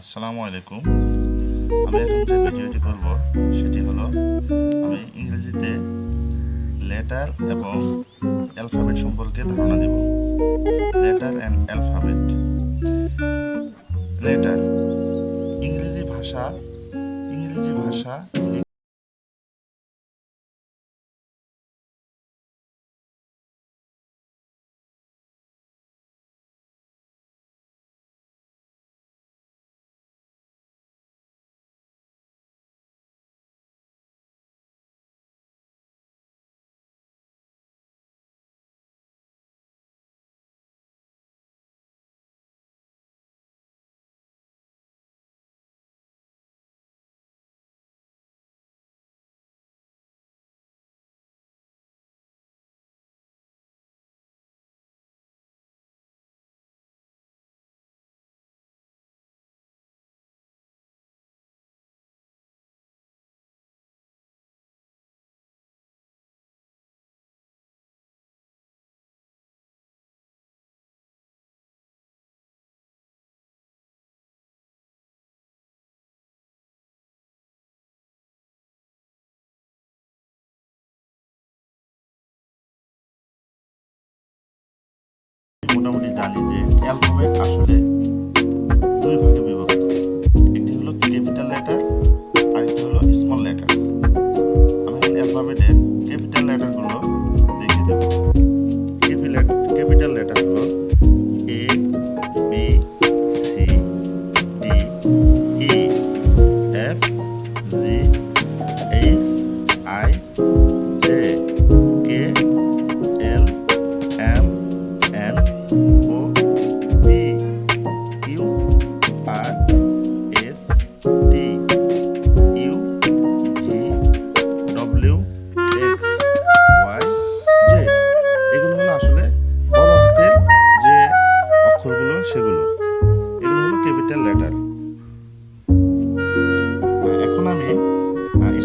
আসসালামু আলাইকুম। আমি এখন যে ভিডিওটি করব সেটি হলো আমি ইংরেজিতে লেটার এবং অ্যালফাবেট সম্পর্কে ধারণা দেব। Letter and alphabet. লেটার ইংরেজি ভাষা মোটামুটি জানি যে অ্যালফাবেট আসলে দুই ভাগে বিভক্ত। একটি হলো ক্যাপিটাল লেটার আর একটি হলো স্মল লেটার। আমি এখন অ্যালফাবেটের ক্যাপিটাল লেটারগুলো দেখিয়ে দেব। ক্যাপিটাল লেটার হলো A, B, C, D, E, F, G, H, I, J, K, L, M, N, O, P, Q, R, S, T, U, V, W, X, Y, Z. এগুলো হলো আসলে বড় হাতের যে অক্ষরগুলো সেগুলো। এগুলো হলো ক্যাপিটাল লেটার। এখন আমি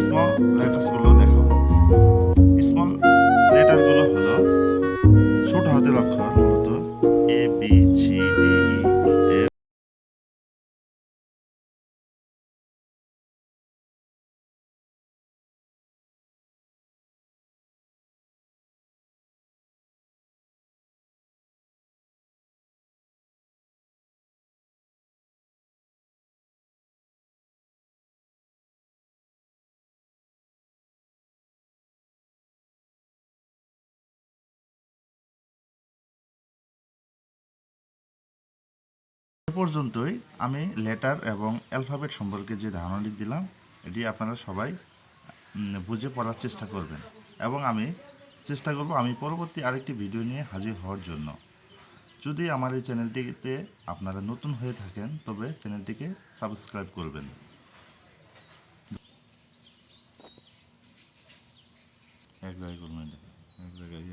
স্মল লেটার্সগুলো দেখাবো। স্মল লেটারগুলো হলো ছোট হাতের অক্ষর, মূলত এ, B, C, D, E, F. এ পর্যন্তই আমি লেটার এবং অ্যালফাবেট সম্পর্কে যে ধারণাটি দিলাম, এটি আপনারা সবাই বুঝে পড়ার চেষ্টা করবেন। এবং আমি চেষ্টা করব আমি পরবর্তী আরেকটি ভিডিও নিয়ে হাজির হওয়ার জন্য। যদি আমার এই চ্যানেলটিতে আপনারা নতুন হয়ে থাকেন তবে চ্যানেলটিকে সাবস্ক্রাইব করবেন। এক জায়গায় করবেন, এক জায়গায়